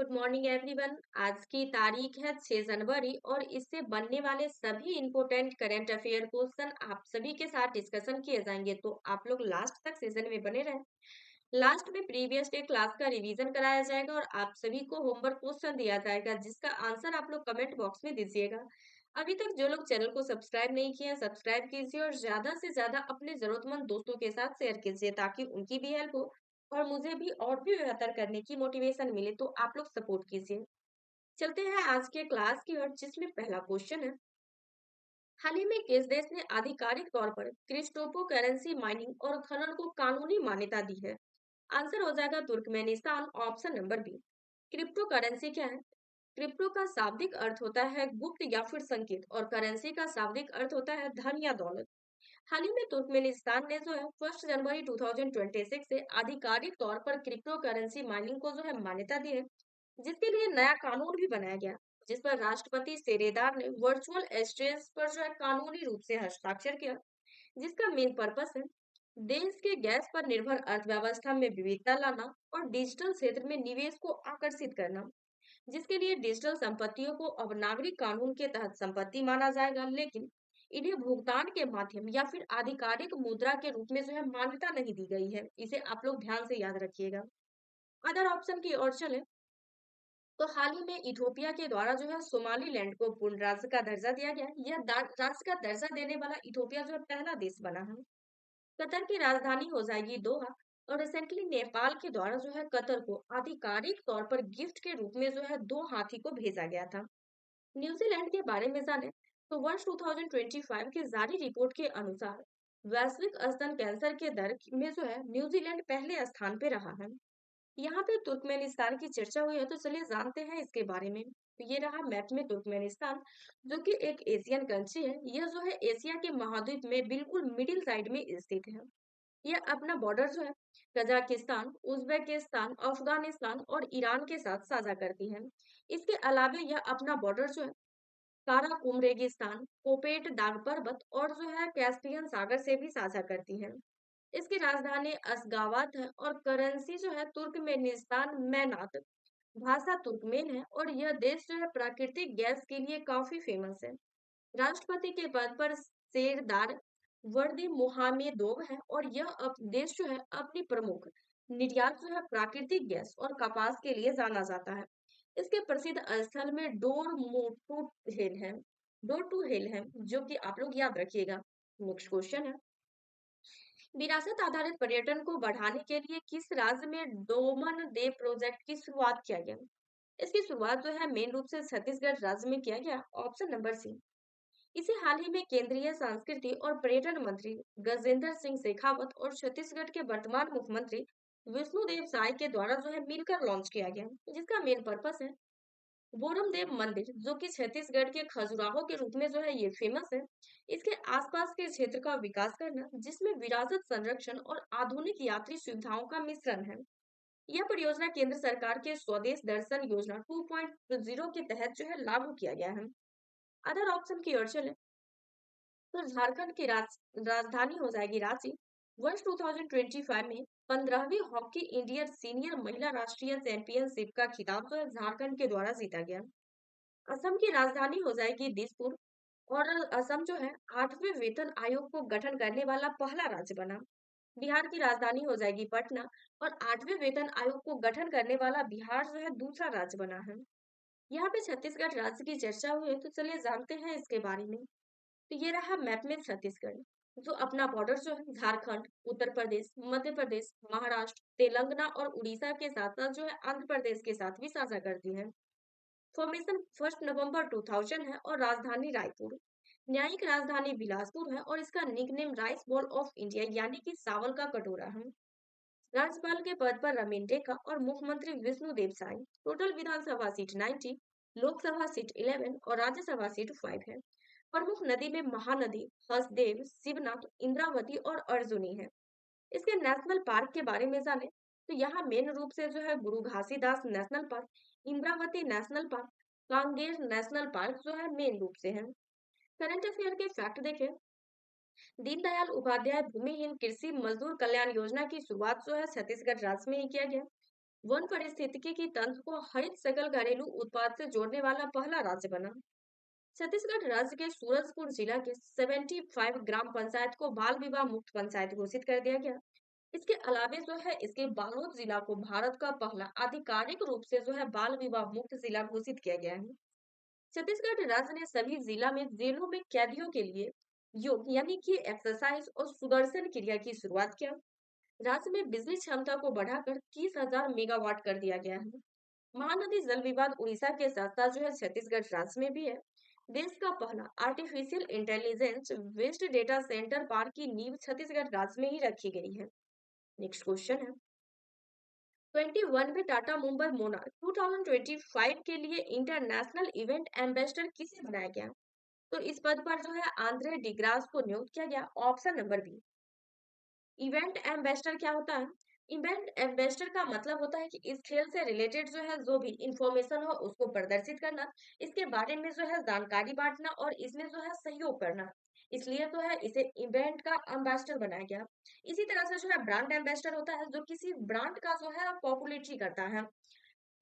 Good morning everyone. आज की तारीख है 6 जनवरी और इससे बनने वाले सभी इंपॉर्टेंट करंट अफेयर क्वेश्चन आप सभी के साथ डिस्कशन किए जाएंगे, तो आप लोग लास्ट तक सेशन में बने रहें। लास्ट में प्रीवियस डे क्लास का रिवीजन कराया जाएगा और आप सभी को होमवर्क क्वेश्चन दिया जाएगा जिसका आंसर आप लोग कमेंट बॉक्स में दीजिएगा। अभी तक जो लोग चैनल को सब्सक्राइब नहीं किए हैं, सब्सक्राइब कीजिए और ज्यादा से ज्यादा अपने जरूरतमंद दोस्तों के साथ शेयर कीजिए ताकि उनकी भी हेल्प हो और मुझे भी और भी बेहतर करने की मोटिवेशन मिले, तो आप लोग सपोर्ट कीजिए। चलते हैं आज के क्लास की ओर, जिसमें पहला क्वेश्चन है, हाल ही में किस देश ने आधिकारिक तौर पर क्रिप्टो करेंसी माइनिंग और खनन को कानूनी मान्यता दी है? आंसर हो जाएगा Turkmenistan, option number B. Crypto currency क्या है? क्रिप्टो का शाब्दिक अर्थ होता है गुप्त या फिर संकेत और करेंसी का शाब्दिक अर्थ होता है धन या दौलत। हाल ही में तुर्कमेनिस्तान ने जो है 1 जनवरी 2026 से आधिकारिक तौर पर क्रिप्टो करेंसी माइनिंग को जो है मान्यता दी है, जिसके लिए नया कानून भी बनाया गया, जिस पर राष्ट्रपति सेरेदार ने वर्चुअल एक्सचेंज पर जो है कानूनी रूप से हस्ताक्षर किया, जिसका मेन पर्पस है देश के गैस पर निर्भर अर्थव्यवस्था में विविधता लाना और डिजिटल क्षेत्र में निवेश को आकर्षित करना, जिसके लिए डिजिटल संपत्तियों को अब नागरिक कानून के तहत संपत्ति माना जाएगा, लेकिन इन्हें भुगतान के माध्यम या फिर आधिकारिक मुद्रा के रूप में जो है मान्यता नहीं दी गई है। इसे आप लोग ध्यान से याद रखिएगा। अदर ऑप्शन की ओर चले तो हाल ही में इथोपिया के द्वारा जो है सोमालीलैंड को पूर्ण राज्य का दर्जा दिया गया है। यह राज्य का दर्जा देने वाला इथोपिया जो है पहला देश बना है। कतर की राजधानी हो जाएगी दोहा। और रिसेंटली नेपाल के द्वारा जो है कतर को आधिकारिक तौर पर गिफ्ट के रूप में जो है 2 हाथी को भेजा गया था। न्यूजीलैंड के बारे में जाने तो वर्ष 2025 की जारी रिपोर्ट के अनुसार वैश्विक स्तन कैंसर के दर में जो है न्यूजीलैंड पहले स्थान पे रहा है। यहाँ पे तुर्कमेनिस्तान की चर्चा हुई है, तो चलिए जानते हैं इसके बारे में। तो ये रहा मैप में तुर्कमेनिस्तान, जो कि एक एशियन कंट्री है। यह जो है एशिया के महाद्वीप में बिल्कुल मिडिल साइड में स्थित है। यह अपना बॉर्डर जो है कजाकिस्तान, उज्बेकिस्तान, अफगानिस्तान और ईरान के साथ साझा करती है। इसके अलावा यह अपना बॉर्डर जो है काराकुम रेगिस्तान, कोपेट दाग पर्वत और जो है कैस्पियन सागर से भी साझा करती है। इसकी राजधानी अशगाबाद है और करेंसी जो है तुर्कमेनिस्तान मैनात, भाषा तुर्कमेन है और यह देश जो है प्राकृतिक गैस के लिए काफी फेमस है। राष्ट्रपति के पद पर सेरदार वर्दी मोहामेदोव है और यह देश जो है अपनी प्रमुख निर्यात जो है प्राकृतिक गैस और कपास के लिए जाना जाता है। इसके प्रसिद्ध स्थल में डोर टू हिल है, जो कि आप लोग याद रखिएगा। नेक्स्ट क्वेश्चन है, विरासत आधारित पर्यटन को बढ़ाने के लिए किस राज्य में डोमन दे प्रोजेक्ट की शुरुआत किया गया? इसकी शुरुआत जो है मेन रूप से छत्तीसगढ़ राज्य में किया गया, ऑप्शन नंबर सी। इसे हाल ही में केंद्रीय संस्कृति और पर्यटन मंत्री गजेंद्र सिंह शेखावत और छत्तीसगढ़ के वर्तमान मुख्यमंत्री विष्णुदेव साय के द्वारा जो है मिलकर लॉन्च किया गया, जिसका मेन पर्पस है बोरम देव मंदिर, जो कि छत्तीसगढ़ के खजुराहो के रूप में जो है ये फेमस है, इसके आसपास के क्षेत्र का विकास करना, जिसमें विरासत संरक्षण और आधुनिक यात्री सुविधाओं का मिश्रण है। यह परियोजना केंद्र सरकार के स्वदेश दर्शन योजना 2.0 के तहत जो है लागू किया गया है। अदर ऑप्शन की ओर चले तो झारखंड की राजधानी हो जाएगी रांची। वर्ष 2025 में 15वीं हॉकी इंडियन सीनियर महिला राष्ट्रीय चैंपियनशिप का खिताब जो है झारखंड के द्वारा जीता गया। असम की राजधानी हो जाएगी दिसपुर और असम जो है 8वें वेतन आयोग को गठन करने वाला पहला राज्य बना। बिहार की राजधानी हो जाएगी पटना और 8वें वेतन आयोग को गठन करने वाला बिहार जो है दूसरा राज्य बना है। यहाँ पे छत्तीसगढ़ राज्य की चर्चा हुई है, तो चलिए जानते हैं इसके बारे में। तो ये रहा मैप में छत्तीसगढ़, जो अपना बॉर्डर जो है झारखंड, उत्तर प्रदेश, मध्य प्रदेश, महाराष्ट्र, तेलंगाना और उड़ीसा के साथ साथ जो है आंध्र प्रदेश के साथ भी साझा करती है। फॉर्मेशन 1 नवंबर 2000 है और राजधानी रायपुर। न्यायिक राजधानी बिलासपुर है और इसका nickname rice ball of India यानी कि चावल का कटोरा है। राज्यपाल के पद पर रमीन डेका और मुख्यमंत्री विष्णुदेव साय। टोटल विधानसभा सीट 90, लोकसभा सीट 11 और राज्यसभा सीट 5 है। प्रमुख नदी में महानदी, हसदेव, शिवनाथ, इंद्रावती और अर्जुनी है। इसके नेशनल पार्क के बारे में जाने तो यहाँ मेन रूप से जो है गुरु Ghasidas national park, Indravati national park, Kanger national park जो है मेन रूप से है। करंट अफेयर के फैक्ट देखें, दीनदयाल उपाध्याय भूमिहीन कृषि मजदूर कल्याण योजना की शुरुआत जो है छत्तीसगढ़ राज्य में ही किया गया। वन पारिस्थितिकी की तंत्र को हरित सकल घरेलू उत्पाद से जोड़ने वाला पहला राज्य बना। छत्तीसगढ़ राज्य के सूरजपुर जिला के 75 ग्राम पंचायत को बाल विवाह मुक्त पंचायत घोषित कर दिया गया। इसके अलावे जो है इसके बालोद जिला को भारत का पहला आधिकारिक रूप से जो है बाल विवाह मुक्त जिला घोषित किया गया है। छत्तीसगढ़ राज्य ने सभी जिला में जेलों में कैदियों के लिए योग यानी कि एक्सरसाइज और सुदर्शन क्रिया की शुरुआत किया। राज्य में बिजली क्षमता को बढ़ाकर 30,000 मेगावाट कर दिया गया है। महानदी जल विवाद उड़ीसा के साथ साथ जो है छत्तीसगढ़ राज्य में भी है। देश का पहला artificial intelligence based data centre park की नींव छत्तीसगढ़ राज्य में ही रखी गई है। नेक्स्ट क्वेश्चन है, 21 में टाटा मुंबई मोनार्क 2025 के लिए इंटरनेशनल इवेंट एम्बेसडर किसे बनाया गया? तो इस पद पर जो है आंद्रे डिग्रास को नियुक्त किया गया। Option number B. Event ambassador क्या होता है? इवेंट एम्बेसडर का मतलब होता है कि इस खेल से रिलेटेड जो है जो भी इंफॉर्मेशन हो उसको प्रदर्शित करना, इसके बारे में जो है जानकारी बांटना और इसमें जो है सहयोग करना। इसलिए तो है इसे इवेंट का एम्बेसडर बनाया गया। इसी तरह से जो है ब्रांड एम्बेसडर होता है जो किसी ब्रांड का जो है पॉपुलैरिटी करता है।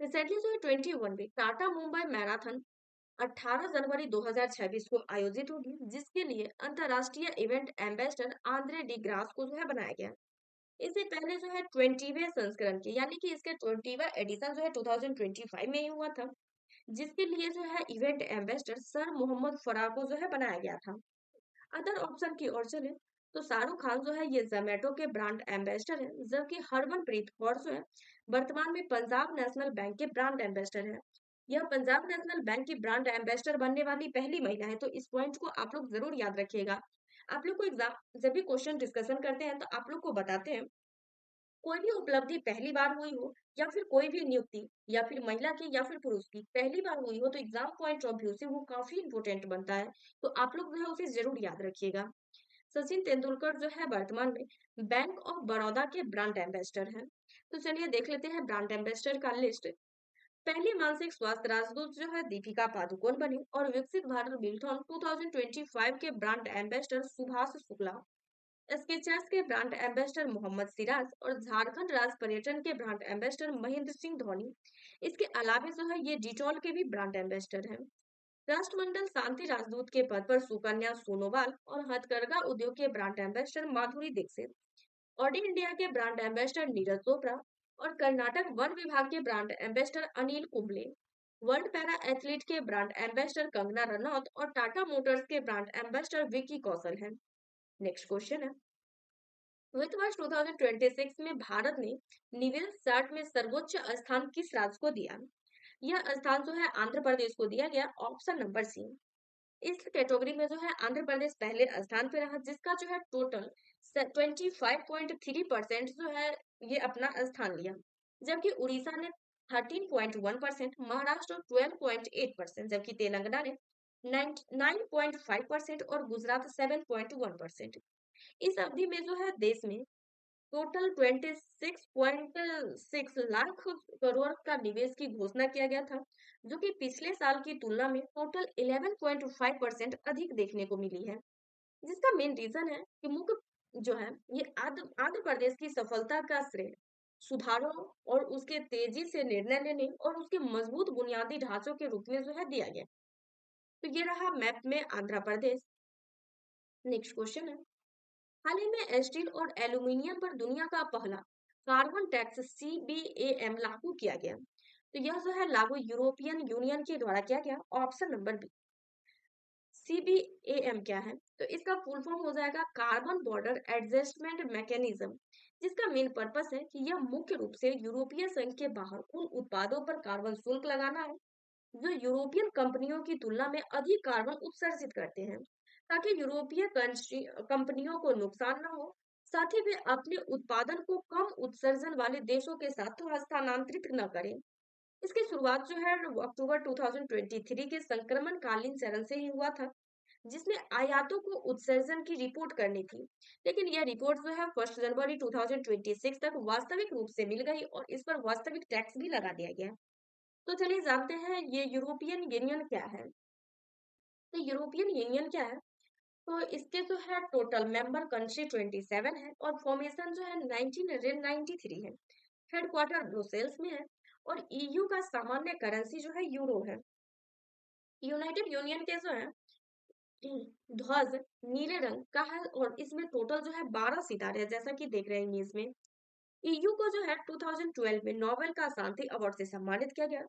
रिसेंटली जो है 21 में टाटा मुंबई मैराथन 18 जनवरी 2026 को आयोजित होगी, जिसके लिए अंतरराष्ट्रीय event ambassador Andre D grass को जो है बनाया गया। इससे पहले जो है 20वें संस्करण के यानी कि इसके 20वां एडिशन जो है 2025 में ही हुआ था, जिसके लिए जो है event ambassador Sir Mohamed Farah को जो है बनाया गया था। अदर ऑप्शन की ओर चले तो शाहरुख खान जो है ये जोमेटो के ब्रांड एम्बेसडर है, जबकि हरमनप्रीत कौर जो है वर्तमान में पंजाब नेशनल बैंक के ब्रांड एम्बेसडर है। यह पंजाब नेशनल बैंक की ब्रांड एम्बेसडर बनने वाली पहली महिला है, तो इस पॉइंट को आप लोग जरूर याद रखिएगा। आप लोग को एग्जाम जब भी क्वेश्चन डिस्कशन करते हैं तो आप लोग को बताते हैं कोई भी उपलब्धि पहली बार हुई हो या फिर कोई भी नियुक्ति या फिर महिला की या फिर पुरुष की पहली बार हुई हो तो एग्जाम पॉइंट ऑफ व्यू से वो काफी इंपोर्टेंट बनता है। तो आप लोग जो है उसे जरूर याद रखिएगा। सचिन तेंदुलकर जो है वर्तमान में बैंक ऑफ बड़ौदा के ब्रांड एम्बेसडर हैं। तो चलिए देख लेते हैं ब्रांड एम्बेसडर का लिस्ट। पहली मानसिक स्वास्थ्य राजदूत जो है दीपिका पादुकोण बनी और विकसित भारत बिल्थॉन 2025 के brand ambassador Subhash Shukla. Skechers के ब्रांड एम्बेसडर मोहम्मद सिराज और झारखंड राज्य पर्यटन के ब्रांड एम्बेसडर महेंद्र सिंह धोनी। इसके अलावा जो है ये डिटॉल के भी ब्रांड एम्बेसडर हैं। राष्ट्रमंडल शांति राजदूत के पद पर सुकन्या सोनोवाल और हथकरघा उद्योग के brand ambassador Madhuri Dixit. Audi India के ब्रांड एम्बेसडर नीरज चोपड़ा और कर्नाटक वन विभाग के brand ambassador Anil Kumble. World para athlete के ब्रांड एम्बेसडर कंगना रनौत और टाटा मोटर्स के ब्रांड एम्बेसडर विकी कौशल हैं। नेक्स्ट क्वेश्चन है, वित्त वर्ष 2026 में भारत ने निवेश चार्ट में सर्वोच्च स्थान किस राज्य को दिया? यह स्थान जो है आंध्र प्रदेश को दिया गया। Option number C. इस कैटेगरी में जो है आंध्र प्रदेश पहले स्थान पे रहा, जिसका जो है टोटल 25.3% जो है ये अपना स्थान लिया, जबकि उड़ीसा ने 13.1%, महाराष्ट्र 12.8%, जबकि तेलंगाना ने 9.5% और गुजरात 7.1%। इस अवधि में जो है देश में टोटल 26.6 लाख करोड़ का निवेश की घोषणा किया गया था, जो कि पिछले साल की तुलना में टोटल 11.5% अधिक देखने को मिली है। जिसका मेन रीजन है कि मुख्य जो है ये आंध्र प्रदेश की सफलता का श्रेय सुधारों और उसके तेजी से निर्णय लेने और उसके मजबूत बुनियादी ढांचों के रूप में जो है दिया गया। तो ये रहा मैप में आंध्र प्रदेश। नेक्स्ट क्वेश्चन है, हाल ही में स्टील और एल्यूमिनियम पर दुनिया का पहला कार्बन टैक्स CBAM लागू किया गया। तो यह जो है लागू यूरोपियन यूनियन के द्वारा किया गया। Option number B. CBAM क्या है? तो इसका फुल फॉर्म हो जाएगा कार्बन बॉर्डर एडजस्टमेंट मैकेनिज्म, जिसका मेन पर्पस है कि यह मुख्य रूप से यूरोपीय संघ के बाहर उन उत्पादों पर कार्बन शुल्क लगाना है जो यूरोपियन कंपनियों की तुलना में अधिक कार्बन उत्सर्जित करते हैं, ताकि यूरोपीय कंपनियों को नुकसान न हो, साथ ही वे अपने उत्पादन को कम उत्सर्जन वाले देशों के साथ हस्तांतरित न करें। इसकी शुरुआत जो है अक्टूबर 2023 के संक्रमणकालीन चरण से ही हुआ था, जिसमें आयातों को उत्सर्जन की रिपोर्ट करनी थी। लेकिन यह रिपोर्ट जो है 1 जनवरी 2026 तक वास्तविक रूप से मिल गई और इस पर वास्तविक टैक्स भी लगा दिया गया। तो चलिए जानते हैं ये यूरोपियन यूनियन क्या है। तो यूरोपियन यूनियन क्या है? तो इसके जो है टोटल मेंबर कंट्री 27 है और फॉर्मेशन जो है 1993 है। हेडक्वार्टर ब्रुसेल्स में है और ईयू का सामान्य करेंसी जो है यूरो है। यूनाइटेड यूनियन के जो है ध्वज नीले रंग का है और इसमें टोटल जो है 12 सितारे हैं, जैसा कि देख रहे हैं इमेज में। ईयू को जो है 2012 में नोबेल का शांति अवार्ड से सम्मानित किया गया।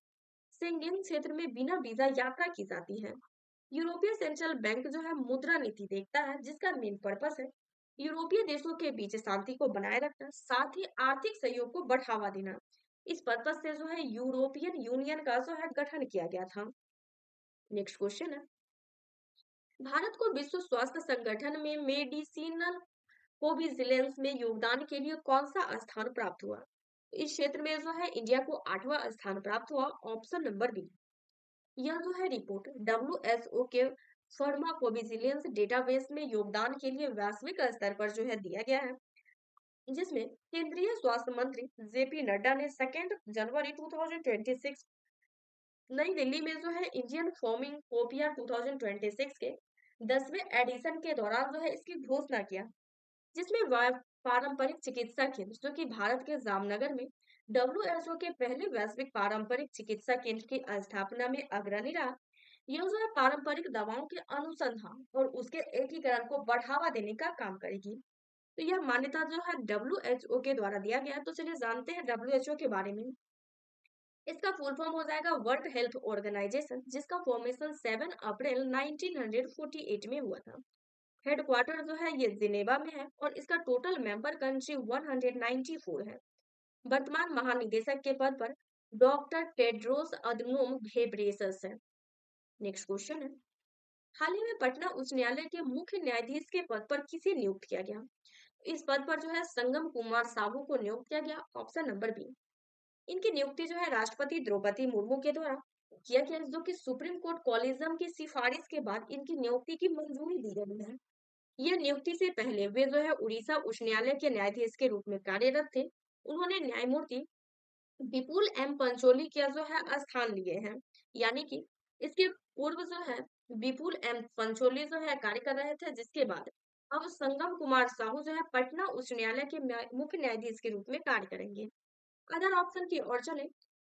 शेंगेन क्षेत्र में बिना वीजा यात्रा की जाती है। यूरोपीय सेंट्रल बैंक जो है मुद्रा नीति देखता है, जिसका मेन पर्पस है यूरोपीय देशों के बीच शांति को बनाए रखना, साथ ही आर्थिक सहयोग को बढ़ावा देना। इस पर्पस से जो है यूरोपियन यूनियन का जो है गठन किया गया था। नेक्स्ट क्वेश्चन है, भारत को विश्व स्वास्थ्य संगठन में मेडिसिनल कोविजिलेंस में योगदान के लिए कौन सा स्थान प्राप्त हुआ? इस क्षेत्र में जो है इंडिया को 8वां स्थान प्राप्त हुआ, ऑप्शन नंबर बी। यह जो है रिपोर्ट डब्ल्यूएचओ के फार्माकोविजिलेंस डेटाबेस में योगदान के लिए वैश्विक स्तर पर जो है दिया गया है, जिसमें केंद्रीय स्वास्थ्य मंत्री जेपी नड्डा ने 2 जनवरी 2026 नई दिल्ली में जो है इंडियन फॉर्मिंग कोपिया 2026 के 10वें एडिशन के दौरान जो है इसकी घोषणा किया, जिसमें पारंपरिक चिकित्सा केंद्र जो कि भारत के जामनगर में डब्ल्यूएचओ के पहले वैश्विक पारंपरिक चिकित्सा केंद्र की स्थापना में अग्रणी रहा। यह जो है पारंपरिक दवाओं के अनुसंधान और उसके एकीकरण को बढ़ावा देने का काम करेगी। तो यह मान्यता जो है डब्ल्यूएचओ के द्वारा दिया गया है। तो चलिए जानते हैं डब्ल्यूएचओ के बारे में। इसका फुल फॉर्म हो जाएगा वर्ल्ड हेल्थ ऑर्गेनाइजेशन, जिसका फॉर्मेशन 7 अप्रैल 1948 में हुआ था। हेडक्वार्टर जो है ये जिनेवा में है और इसका टोटल मेंबर कंट्री 194 है। वर्तमान महानिदेशक के पद पर डॉक्टर टेड्रोस अधनोम घेब्रेयेसस है। नेक्स्ट क्वेश्चन है, हाल ही में पटना उच्च न्यायालय के मुख्य न्यायाधीश के पद पर किसे नियुक्त किया गया? इस पद पर जो है संगम कुमार साहू को नियुक्त किया गया, ऑप्शन नंबर बी। इनकी नियुक्ति जो है राष्ट्रपति द्रौपदी मुर्मू के द्वारा किया गया, जो कि सुप्रीम कोर्ट कॉलेजियम की सिफारिश के बाद इनकी नियुक्ति की मंजूरी दी गई है। यह नियुक्ति से पहले वे जो है उड़ीसा उच्च न्यायालय के न्यायाधीश के रूप में कार्यरत थे। उन्होंने न्यायमूर्ति विपुल एम पंचोली का जो है स्थान लिए हैं, यानी कि इसके पूर्व जो है विपुल एम पंचोली जो है कार्य कर रहे थे, जिसके बाद अब संगम कुमार साहू जो है पटना उच्च न्यायालय के मुख्य न्यायाधीश के रूप में कार्य करेंगे। अगर ऑप्शन की ओर चले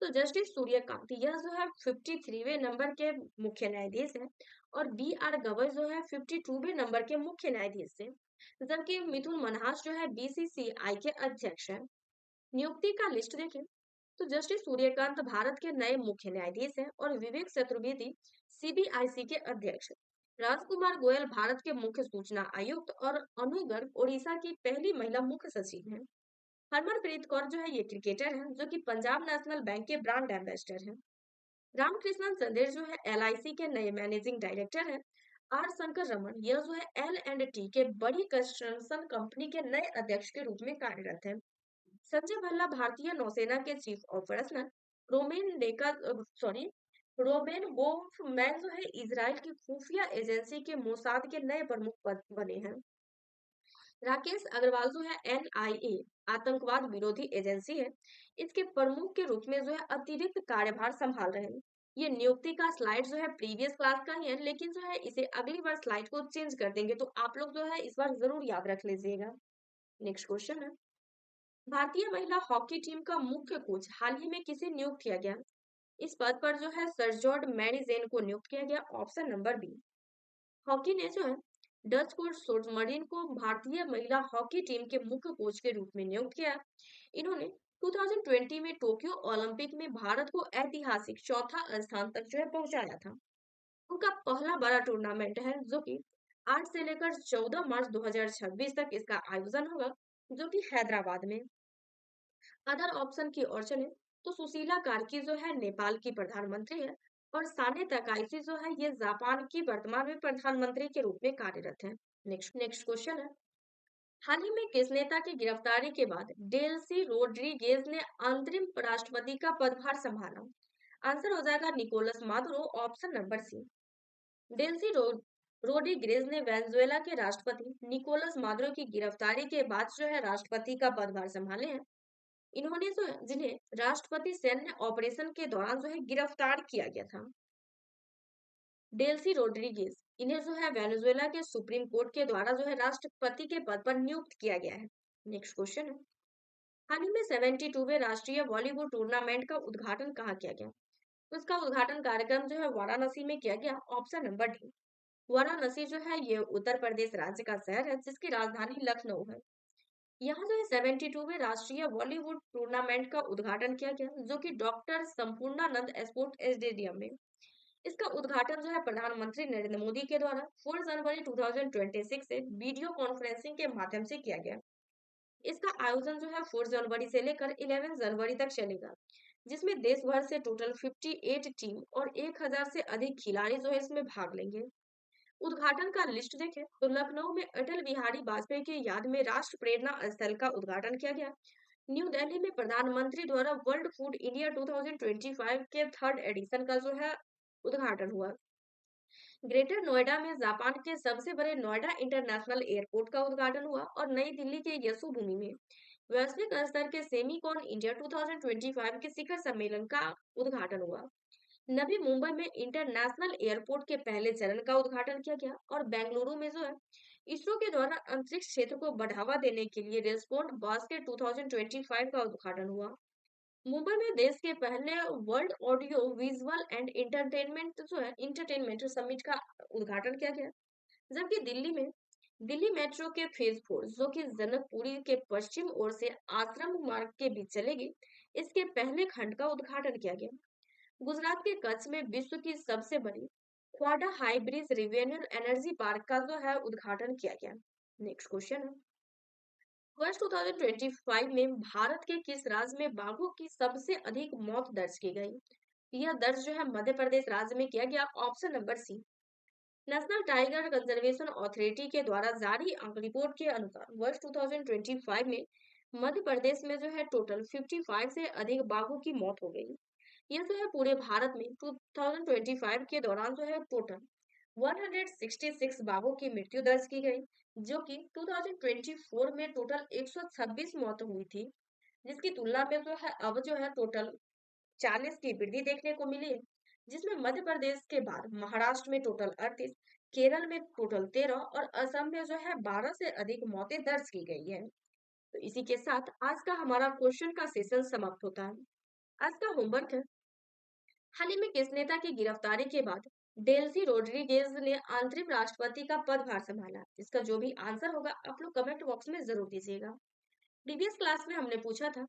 तो जस्टिस सूर्यकांत यह जो है 53वें नंबर के मुख्य न्यायाधीश है और बी आर गवई जो है 52वें नंबर के मुख्य न्यायाधीश है, जबकि मिथुन मनहास जो है बीसीसीआई के अध्यक्ष है। नियुक्ति का लिस्ट देखें तो जस्टिस सूर्यकांत भारत के नए मुख्य न्यायाधीश हैं और विवेक चतुर्वेदी सीबीआईसी के अध्यक्ष हैं। राजकुमार गोयल भारत के मुख्य सूचना आयुक्त और अनु गर्ग ओडिशा की पहली महिला मुख्य सचिव हैं। हरमनप्रीत कौर जो है ये क्रिकेटर हैं, जो कि पंजाब नेशनल बैंक के ब्रांड एम्बेसडर हैं। रामकृष्णन चंदेल जो है एलआईसी के नए मैनेजिंग डायरेक्टर हैं। आर शंकर रमन यह जो है एल एंड टी के बड़ी कंस्ट्रक्शन कंपनी के नए अध्यक्ष के रूप में कार्यरत हैं। संजय भल्ला भारतीय नौसेना के chief operational Roman Deka sorry Roman Gofman जो है इजराइल की खुफिया एजेंसी के मोसाद के नए प्रमुख पद बने हैं। राकेश अग्रवाल जो है एनआईए आतंकवाद विरोधी एजेंसी है, इसके प्रमुख के रूप में जो है अतिरिक्त कार्यभार संभाल रहे हैं। ये नियुक्ति का स्लाइड जो है प्रीवियस क्लास का ही है, लेकिन जो है इसे अगली बार स्लाइड को चेंज कर देंगे, तो आप लोग जो है इस बार जरूर याद रख लीजिएगा। नेक्स्ट क्वेश्चन है, भारतीय महिला हॉकी टीम का मुख्य कोच हाल ही में किसे नियुक्त किया गया? इस पद पर जो है सरजोर्ड मैरीजेन को नियुक्त किया गया, ऑप्शन नंबर बी। हॉकी ने जो है डच कोच सोटमरीन को भारतीय महिला हॉकी टीम के मुख्य कोच के रूप में नियुक्त किया। इन्होंने 2020 में टोक्यो ओलंपिक में भारत को ऐतिहासिक चौथा स्थान तक जो है पहुंचाया था। उनका पहला बड़ा टूर्नामेंट है, जो कि 8 से लेकर 14 मार्च 2026 तक इसका आयोजन होगा, जो कि हैदराबाद में। अदर ऑप्शन की ओर चले तो सुशीला कार्की जो है नेपाल की प्रधानमंत्री है और साने तकाइची जो है ये जापान की वर्तमान में प्रधानमंत्री के रूप में कार्यरत है। नेक्स्ट क्वेश्चन है, हाल ही में किस नेता की गिरफ्तारी के बाद डेल्सी रोड्रिगेज ने अंतरिम राष्ट्रपति का पदभार संभाला? आंसर हो जाएगा Nicolas Maduro, option number C. Delcy Rodriguez ने वेनेजुएला के राष्ट्रपति निकोलस मादुरो की गिरफ्तारी के बाद जो है राष्ट्रपति का पदभार संभाले हैं। इन्होंने जो है जिन्हें राष्ट्रपति सैन्य ऑपरेशन के दौरान जो है गिरफ्तार किया गया था। डेल्सी रोड्रिगेज इन्हें जो है वेनेजुएला के सुप्रीम कोर्ट के द्वारा जो है राष्ट्रपति के पद पर नियुक्त किया गया है। नेक्स्ट क्वेश्चन है, हाल ही में 72वें राष्ट्रीय बॉलीवुड टूर्नामेंट का उद्घाटन कहाँ किया गया? उसका उद्घाटन कार्यक्रम जो है वाराणसी में किया गया। Option number D. वाराणसी जो है ये उत्तर प्रदेश राज्य का शहर है जिसकी राजधानी लखनऊ है। यहाँ जो है 72वें राष्ट्रीय बॉलीवुड टूर्नामेंट का उद्घाटन किया गया जो कि डॉक्टर संपूर्णानंद स्पोर्ट स्टेडियम में। इसका उद्घाटन जो है प्रधानमंत्री नरेंद्र मोदी के द्वारा 4 जनवरी 2026 से वीडियो कॉन्फ्रेंसिंग के माध्यम से किया गया। इसका आयोजन जो है 4 जनवरी से लेकर 11 जनवरी तक चलेगा, जिसमें देश भर से टोटल 58 टीम और 1000 से अधिक खिलाड़ी जो है इसमें भाग लेंगे। उद्घाटन का लिस्ट देखें तो लखनऊ में अटल बिहारी वाजपेयी की याद में राष्ट्र प्रेरणा स्थल का उद्घाटन किया गया। न्यू दिल्ली में प्रधानमंत्री द्वारा वर्ल्ड फूड इंडिया 2025 के थर्ड एडिशन का जो है उद्घाटन हुआ। ग्रेटर नोएडा में जापान के सबसे बड़े नोएडा इंटरनेशनल एयरपोर्ट का उद्घाटन हुआ और नई दिल्ली के यशोभूमि में वैश्विक स्तर के सेमीकॉन इंडिया 2025 के शिखर सम्मेलन का उद्घाटन हुआ। नवी मुंबई में इंटरनेशनल एयरपोर्ट के पहले चरण का उद्घाटन किया गया और बेंगलुरु में जो है इसरो के द्वारा अंतरिक्ष क्षेत्र को बढ़ावा देने के लिए रेस्पॉन्ड बास्केट 2025 का उद्घाटन हुआ। मुंबई में देश के पहले world audio visual and entertainment summit का उद्घाटन किया गया। जबकि दिल्ली में दिल्ली मेट्रो के फेज 4 जो कि जनकपुरी के पश्चिम ओर से आश्रम मार्ग के बीच चलेगी, इसके पहले खंड का उद्घाटन किया गया। गुजरात के कच्छ में विश्व की सबसे बड़ी क्वाडा हाइब्रिड रिन्यूएबल एनर्जी पार्क का जो है उद्घाटन किया गया। नेक्स्ट क्वेश्चन है, वर्ष 2025 में भारत के किस राज्य में बाघों की सबसे अधिक मौत दर्ज की गई? यह दर्ज जो है मध्य प्रदेश राज्य में किया गया। Option number C. National Tiger Conservation Authority के द्वारा जारी अंक रिपोर्ट के अनुसार वर्ष 2025 में मध्य प्रदेश में जो है टोटल 55 से अधिक बाघों की मौत हो गई। यह जो है पूरे भारत में 2025 के दौरान जो है टोटल 166 बाघों की मृत्यु दर्ज की गई, जो कि 2024 में टोटल 126 मौत हुई थी, जिसकी तुलना में जो है अब जो है टोटल 40 की वृद्धि देखने को मिली है। जिसमें मध्य प्रदेश के बाद महाराष्ट्र में टोटल 38, केरल में टोटल 13 और असम में जो है 12 से अधिक मौतें दर्ज की गई है। तो इसी के साथ आज का हमारा क्वेश्चन का सेशन समाप्त होता है। आज का होमवर्क है, हाल ही में किस नेता की गिरफ्तारी के बाद डेल्सी रोड्रिगेज ने अंतरिम राष्ट्रपति का पदभार संभाला? इसका जो भी आंसर होगा आप लोग कमेंट बॉक्स में जरूर दीजिएगा। प्रीवियस क्लास में हमने पूछा था,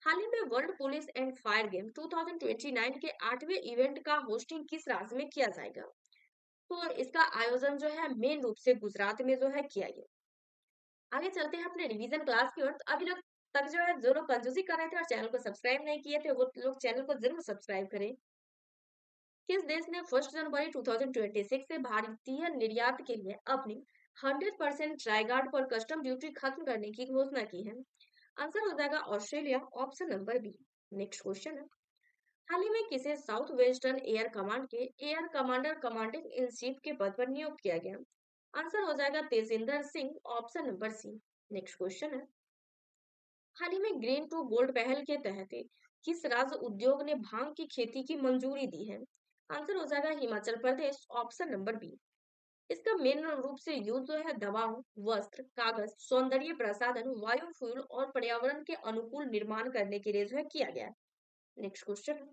हाल ही में world police and fire game 2029 के 8वें इवेंट का होस्टिंग किस राज्य में किया जाएगा? तो इसका आयोजन जो है मेन रूप से गुजरात में जो है किया गया। आगे चलते हैं अपने रिवीजन क्लास की ओर। तो अभी लोग तक जो है जो लोग कंजूसी कर रहे थे और चैनल को सब्सक्राइब नहीं किए थे वो लोग चैनल को जरूर सब्सक्राइब करें। किस देश ने 1 जनवरी 2026 से भारतीय निर्यात के लिए अपनी 100% ट्राइगार्ड पर कस्टम ड्यूटी खत्म करने की घोषणा की है? आंसर हो जाएगा Australia. Option number B. Next question है, हाल ही में किसे साउथ वेस्टर्न एयर कमांड के Air Commander Commanding in Chief के पद पर नियुक्त किया गया? आंसर हो जाएगा Tejinder Singh. Option number C. Next question है, हाल ही में ग्रीन टू गोल्ड पहल के तहत किस राज्य उद्योग ने भांग की खेती की मंजूरी दी है? आंसर हो जाएगा Himachal Pradesh. Option number B. इसका मेन रूप से यूज जो है दवाओं, वस्त्र, कागज, सौंदर्य प्रसाधन, बायोफ्यूल और पर्यावरण के अनुकूल निर्माण करने के लिए जो है किया गया। नेक्स्ट क्वेश्चन,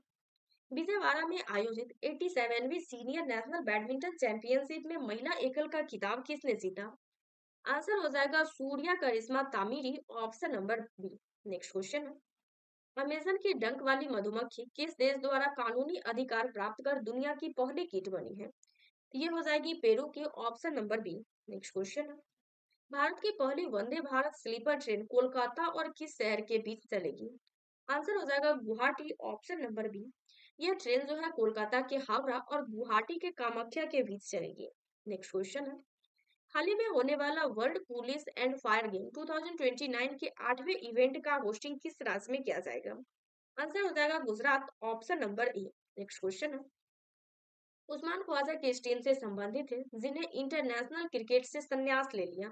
विजयवाड़ा में आयोजित 87वीं सीनियर नेशनल बैडमिंटन चैंपियनशिप में महिला एकल का खिताब किसने जीता? आंसर हो जाएगा Surya Karishma Tamiri. Option number B. Next question है, अमेजन की डंक वाली मधुमक्खी किस देश द्वारा कानूनी अधिकार प्राप्त कर दुनिया की पहली कीट बनी है? ये हो जाएगी पेरू की। Option number B. Next question है, भारत की पहली वंदे भारत स्लीपर ट्रेन कोलकाता और किस शहर के बीच चलेगी? आंसर हो जाएगा गुवाहाटी। Option number B. यह ट्रेन जो है कोलकाता के हावड़ा और गुवाहाटी के कामाख्या के बीच चलेगी। नेक्स्ट क्वेश्चन है, हाल ही में होने वाला world police and fire game 2029 के 8वें इवेंट का होस्टिंग किस राज्य में किया जाएगा? आंसर हो जाएगा Gujarat. Option number A. Next question है, उस्मान ख्वाजा किस टीम से संबंधित है जिन्हें इंटरनेशनल क्रिकेट से संन्यास ले लिया?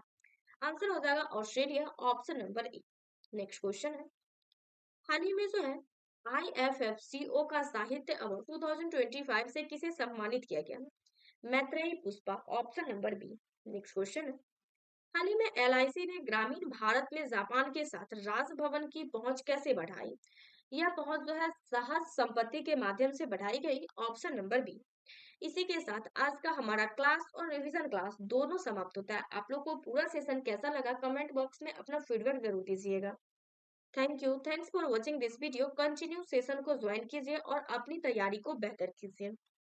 आंसर हो जाएगा Australia. Option number A. Next question है, हाल ही में जो है IFFCO का साहित्य अवार्ड 2025 से किसे सम्मानित किया गया? Maitreyi Pushpa. Option number B. Next question है, हाल ही में एलआईसी ने ग्रामीण भारत में जापान के साथ राजभवन की पहुंच कैसे बढ़ाई। यह पहुंच जो है सहज संपत्ति के माध्यम से बढ़ाई गई। Option number B. इसी के साथ आज का हमारा क्लास और रिवीजन क्लास दोनों समाप्त होता है। आप लोग को पूरा सेशन कैसा लगा कमेंट बॉक्स में अपना फीडबैक जरूर दीजिएगा। Thank you. Thanks for watching this video. Continue session को ज्वाइन कीजिए और अपनी तैयारी को बेहतर कीजिए।